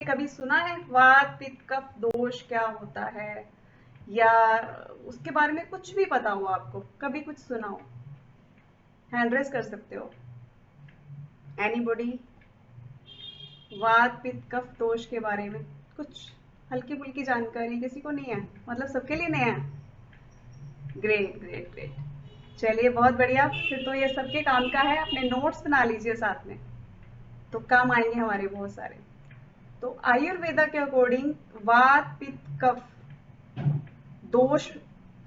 कभी सुना है वात पित्त कफ दोष क्या होता है, या उसके बारे में कुछ भी पता हो आपको, कभी कुछ सुना हो? हैंड रेस कर सकते हो। एनीबॉडी? वात पित्त कफ दोष के बारे में कुछ हल्की फुल्की जानकारी किसी को नहीं है? मतलब सबके लिए नया है। Great great great. चलिए बहुत बढ़िया, फिर तो ये सबके काम का है। अपने नोट्स बना लीजिए साथ में, तो काम आएंगे हमारे बहुत सारे। तो आयुर्वेदा के अकॉर्डिंग वात पित्त कफ दोष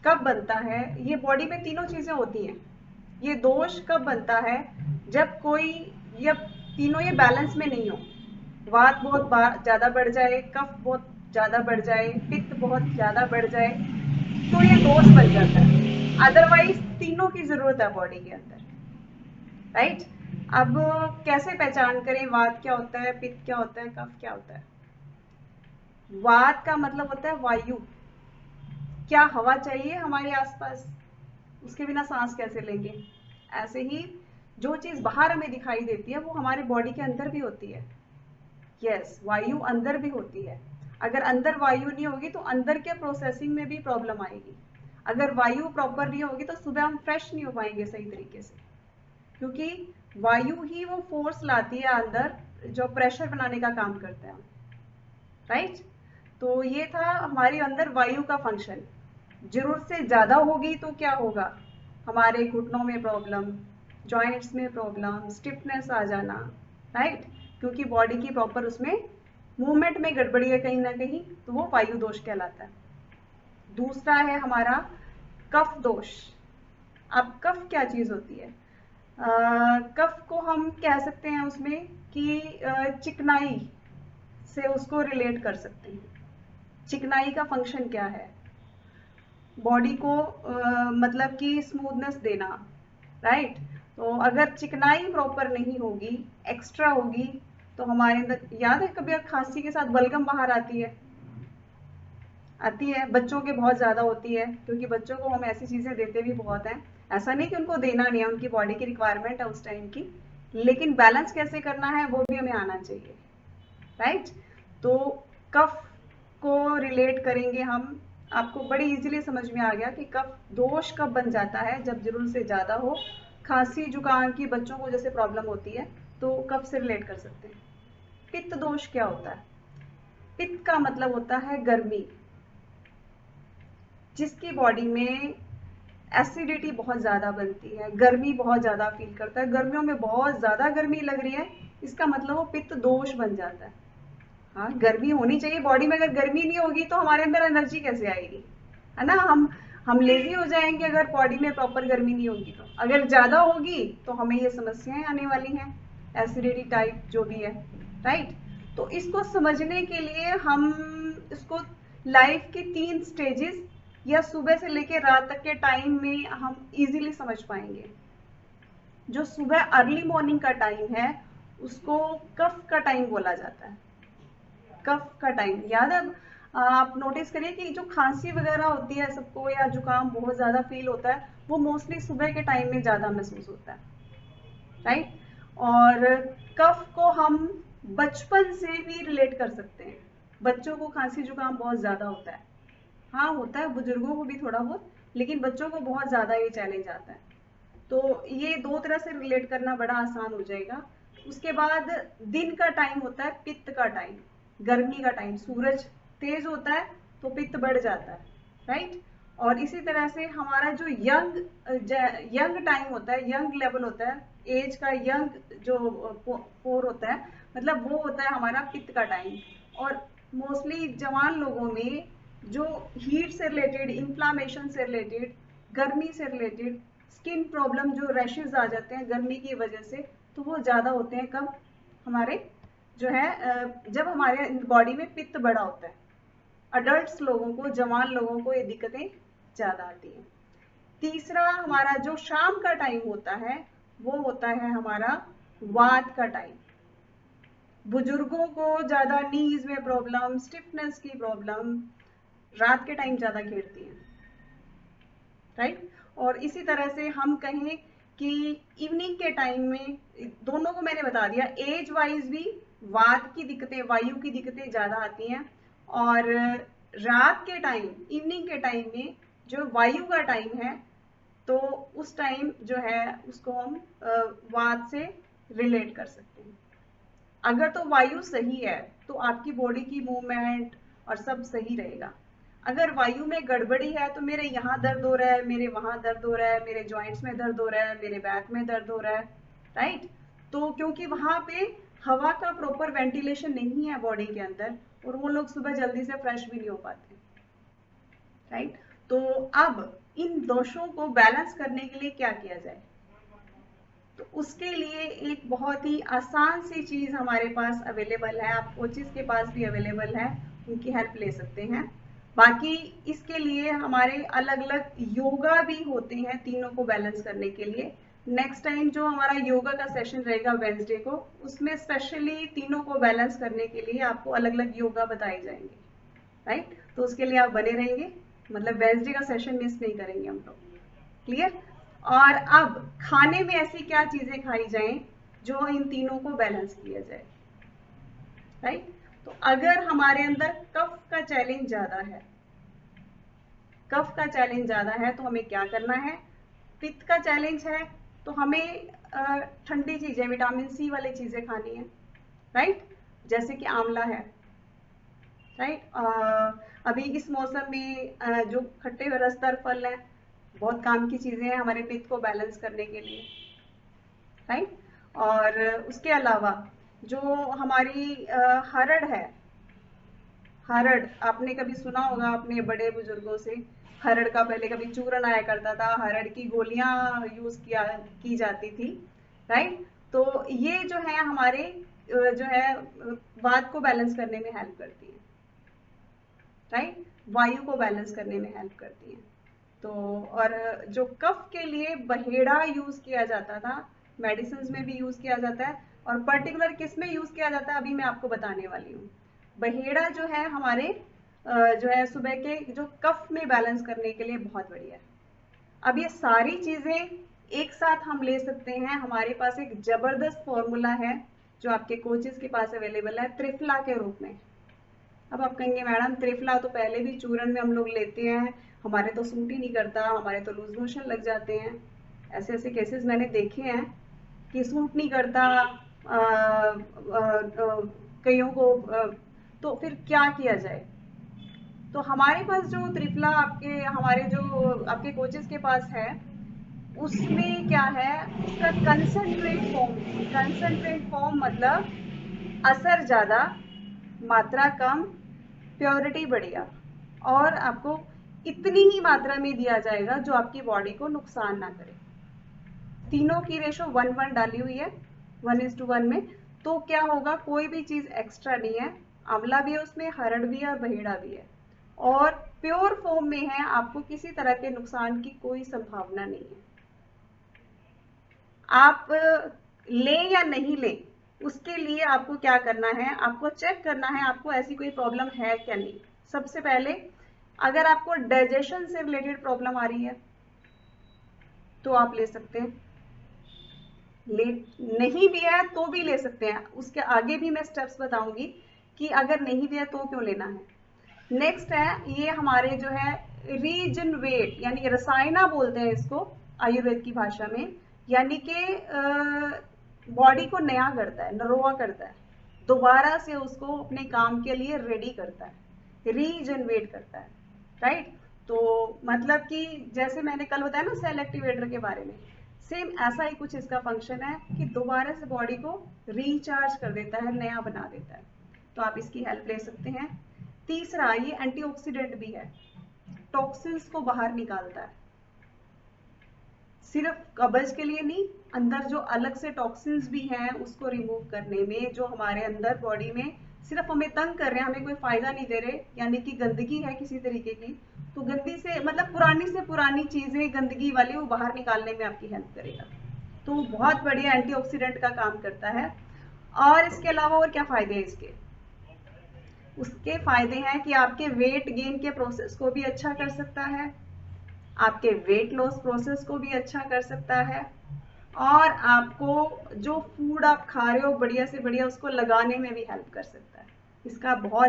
कब बनता है? ये बॉडी में तीनों चीजें होती हैं। ये दोष कब बनता है? जब कोई ये तीनों ये बैलेंस में नहीं हो। वात बहुत ज्यादा बढ़ जाए, कफ बहुत ज्यादा बढ़ जाए, पित्त बहुत ज्यादा बढ़ जाए, तो ये दोष बन जाता है। अदरवाइज तीनों की जरूरत है बॉडी के अंदर, राइट? अब कैसे पहचान करें वात क्या होता है, पित्त क्या होता है, कफ क्या होता है? वात का मतलब होता है वायु। क्या हवा चाहिए हमारे आसपास? उसके बिना सांस कैसे लेंगे? ऐसे ही जो चीज बाहर हमें दिखाई देती है वो हमारे बॉडी के अंदर भी होती है। यस, वायु अंदर भी होती है। अगर अंदर वायु नहीं होगी तो अंदर के प्रोसेसिंग में भी प्रॉब्लम आएगी। अगर वायु प्रॉपर नहीं होगी तो सुबह हम फ्रेश नहीं हो पाएंगे सही तरीके से, क्योंकि वायु ही वो फोर्स लाती है अंदर जो प्रेशर बनाने का काम करता है, राइट? तो ये था हमारे अंदर वायु का फंक्शन। जरूरत से ज्यादा होगी तो क्या होगा? हमारे घुटनों में प्रॉब्लम, जॉइंट्स में प्रॉब्लम, स्टिफनेस आ जाना, राइट? क्योंकि बॉडी की प्रॉपर उसमें मूवमेंट में गड़बड़ी है कहीं ना कहीं, तो वो वायु दोष कहलाता है। दूसरा है हमारा कफ दोष। अब कफ क्या चीज होती है? कफ को हम कह सकते हैं उसमें कि चिकनाई से उसको रिलेट कर सकते हैं। चिकनाई का फंक्शन क्या है? बॉडी को मतलब कि स्मूथनेस देना, राइट? तो अगर चिकनाई प्रॉपर नहीं होगी, एक्स्ट्रा होगी, तो हमारे अंदर, याद है कभी खांसी के साथ बलगम बाहर आती है? आती है, बच्चों के बहुत ज्यादा होती है, क्योंकि बच्चों को हम ऐसी चीजें देते भी बहुत हैं। ऐसा नहीं कि उनको देना नहीं है, उनकी बॉडी की रिक्वायरमेंट है उस टाइम की, लेकिन बैलेंस कैसे करना है वो भी हमें आना चाहिए, राइट? तो कफ को रिलेट करेंगे हम। आपको बड़ी इजीली समझ में आ गया कि कफ दोष कब बन जाता है, जब जरूरत से ज्यादा हो। खांसी जुकाम की बच्चों को जैसे प्रॉब्लम होती है, तो कफ से रिलेट कर सकते हैं। पित्त दोष क्या होता है? पित्त का मतलब होता है गर्मी। जिसकी बॉडी में एसिडिटी बहुत ज्यादा बनती है, गर्मी बहुत ज्यादा फील करता है, गर्मियों में बहुत ज्यादा गर्मी लग रही है, इसका मतलब वो पित्त दोष बन जाता है। हाँ, गर्मी होनी चाहिए बॉडी में। अगर गर्मी नहीं होगी तो हमारे अंदर एनर्जी कैसे आएगी? है ना? हम लेजी हो जाएंगे अगर बॉडी में प्रॉपर गर्मी नहीं होगी। तो अगर ज्यादा होगी तो हमें ये समस्याएं आने वाली हैं, एसिडिटी टाइप जो भी है, राइट? तो इसको समझने के लिए हम इसको लाइफ के 3 स्टेजेस या सुबह से लेकर रात तक के टाइम में हम इजीली समझ पाएंगे। जो सुबह अर्ली मॉर्निंग का टाइम है उसको कफ का टाइम बोला जाता है। कफ का टाइम याद है? आप नोटिस करिए कि जो खांसी वगैरह होती है सबको, या जुकाम बहुत ज्यादा फील होता है, वो मोस्टली सुबह के टाइम में ज्यादा महसूस होता है, राइट? और कफ को हम बचपन से भी रिलेट कर सकते हैं। बच्चों को खांसी जुकाम बहुत ज्यादा होता है। हाँ होता है, बुजुर्गों को भी थोड़ा बहुत, लेकिन बच्चों को बहुत ज्यादा ये चैलेंज आता है। तो ये दो तरह से रिलेट करना बड़ा आसान हो जाएगा। उसके बाद दिन का टाइम होता है पित्त का टाइम, गर्मी का टाइम। सूरज तेज होता है तो पित्त बढ़ जाता है, राइट? और इसी तरह से हमारा जो यंग टाइम होता है, यंग लेवल होता है, एज का यंग जो फोर होता है, मतलब वो होता है हमारा पित्त का टाइम। और मोस्टली जवान लोगों में जो हीट से रिलेटेड, इंफ्लामेशन से रिलेटेड, गर्मी से रिलेटेड, स्किन प्रॉब्लम, जो रैशेज आ जाते हैं गर्मी की वजह से, तो वो ज्यादा होते हैं कब? हमारे जो है जब हमारे बॉडी में पित्त बड़ा होता है। अडल्ट लोगों को, जवान लोगों को ये दिक्कतें ज्यादा आती हैं। तीसरा हमारा जो शाम का टाइम होता है वो होता है हमारा वात का टाइम। बुजुर्गों को ज्यादा नीज में प्रॉब्लम, स्टिफनेस की प्रॉब्लम रात के टाइम ज्यादा घेरती है, राइट? और इसी तरह से हम कहें कि इवनिंग के टाइम में, दोनों को मैंने बता दिया, एज वाइज भी वात की दिक्कतें, वायु की दिक्कतें ज्यादा आती हैं। और रात के टाइम, इवनिंग के टाइम में जो वायु का टाइम है, तो उस टाइम जो है उसको हम वात से रिलेट कर सकते हैं। अगर तो वायु सही है तो आपकी बॉडी की मूवमेंट और सब सही रहेगा। अगर वायु में गड़बड़ी है तो मेरे यहाँ दर्द हो रहा है, मेरे वहां दर्द हो रहा है, मेरे जॉइंट्स में दर्द हो रहा है, मेरे बैक में दर्द हो रहा है, राइट। तो क्योंकि वहां पे हवा का प्रॉपर वेंटिलेशन नहीं है बॉडी के अंदर, और वो लोग सुबह जल्दी से फ्रेश भी नहीं हो पाते, राइट। तो अब इन दोषों को बैलेंस करने के लिए क्या किया जाए? तो उसके लिए एक बहुत ही आसान सी चीज हमारे पास अवेलेबल है, आप कोचेस के पास भी अवेलेबल है, उनकी हेल्प ले सकते हैं। बाकी इसके लिए हमारे अलग अलग योगा भी होते हैं तीनों को बैलेंस करने के लिए। नेक्स्ट टाइम जो हमारा योगा का सेशन रहेगा वेंसडे को, उसमें स्पेशली तीनों को बैलेंस करने के लिए आपको अलग अलग योगा बताए जाएंगे, राइट। तो उसके लिए आप बने रहेंगे, मतलब वेंसडे का सेशन मिस नहीं करेंगे हम लोग, क्लियर। और अब खाने में ऐसी क्या चीजें खाई जाएं जो इन तीनों को बैलेंस किया जाए, राइट। तो अगर हमारे अंदर कफ का चैलेंज ज्यादा है, कफ का चैलेंज ज्यादा है तो हमें क्या करना है? पित्त का चैलेंज है तो हमें ठंडी चीजें, विटामिन सी वाली चीजें खानी है, राइट। जैसे कि आंवला है, राइट। अभी इस मौसम में जो खट्टे व रसदार फल हैं, बहुत काम की चीजें हैं हमारे पित्त को बैलेंस करने के लिए, राइट। और उसके अलावा जो हमारी हरड़ है, हरड़ आपने कभी सुना होगा अपने बड़े बुजुर्गों से, हरड़ का पहले कभी चूरन आया करता था, हरड़ की गोलियां यूज की जाती थी, राइट। तो ये जो है हमारे जो है वात को बैलेंस करने में हेल्प करती है, राइट। वायु को बैलेंस करने में हेल्प करती है। तो और जो कफ के लिए बहेड़ा यूज किया जाता था, मेडिसिन में भी यूज किया जाता है, और पर्टिकुलर किस में यूज किया जाता है अभी मैं आपको बताने वाली हूँ। बहेड़ा जो है हमारे जो है सुबह के जो कफ में बैलेंस करने के लिए बहुत बढ़िया है। अब ये सारी चीजें एक साथ हम ले सकते हैं, हमारे पास एक जबरदस्त फॉर्मूला है जो आपके कोचेस के पास अवेलेबल है त्रिफला के रूप में। अब आप कहेंगे मैडम त्रिफला तो पहले भी चूरन में हम लोग लेते हैं, हमारे तो सूट ही नहीं करता, हमारे तो लूज मोशन लग जाते हैं। ऐसे ऐसे केसेस मैंने देखे हैं कि सूट नहीं करता कईयों को, तो फिर क्या किया जाए? तो हमारे पास जो त्रिफला हमारे जो आपके कोचेस के पास है, उसमें क्या है, उसका कंसंट्रेट फॉर्म मतलब असर ज्यादा, मात्रा कम, प्योरिटी बढ़िया, और आपको इतनी ही मात्रा में दिया जाएगा जो आपकी बॉडी को नुकसान ना करे। तीनों की रेशो 1:1 डाली हुई है, 1:1 में। तो क्या होगा, कोई भी चीज एक्स्ट्रा नहीं है, आंवला भी है उसमें, हरड़ भी है और बहेड़ा भी है, और प्योर फॉर्म में है, आपको किसी तरह के नुकसान की कोई संभावना नहीं है। आप लें या नहीं लें, उसके लिए आपको क्या करना है, आपको चेक करना है आपको ऐसी कोई प्रॉब्लम है क्या नहीं। सबसे पहले अगर आपको डाइजेशन से रिलेटेड प्रॉब्लम आ रही है तो आप ले सकते हैं, ले नहीं भी है तो भी ले सकते हैं। उसके आगे भी मैं स्टेप्स बताऊंगी कि अगर नहीं भी है तो क्यों लेना है। नेक्स्ट है ये हमारे जो है रीजनरेट, यानी रसायना बोलते हैं इसको आयुर्वेद की भाषा में, यानी कि बॉडी को नया करता है, नरोआ करता है, दोबारा से उसको अपने काम के लिए रेडी करता है, रीजनरेट करता है, राइट। तो मतलब कि जैसे मैंने कल बताया ना सेल एक्टिवेटर के बारे में, सेम ऐसा ही कुछ इसका फंक्शन है कि दोबारा से बॉडी को रिचार्ज कर देता है, नया बना देता है। तो आप इसकी हेल्प ले सकते हैं। तीसरा, ये एंटीऑक्सीडेंट भी है, टॉक्सिन्स को बाहर निकालता है, सिर्फ कब्ज के लिए नहीं, अंदर जो अलग से टॉक्सिन्स भी हैं उसको रिमूव करने में, जो हमारे अंदर बॉडी में सिर्फ हमें तंग कर रहे हैं, हमें कोई फायदा नहीं दे रहे, यानी कि गंदगी है किसी तरीके की, तो गंदी से मतलब पुरानी से पुरानी चीजें गंदगी वाली वो बाहर निकालने में आपकी हेल्प करेगा। तो बहुत बढ़िया एंटीऑक्सीडेंट का काम करता है। और इसके अलावा और क्या फायदे हैं इसके? उसके फायदे हैं कि आपके वेट गेन के प्रोसेस को भी अच्छा कर सकता है, आपके वेट लॉस प्रोसेस को भी अच्छा कर सकता है, और आपको जो फूड आप खा रहे हो बढ़िया से बढ़िया उसको लगाने में भी हेल्प कर सकता है। इसका बहुत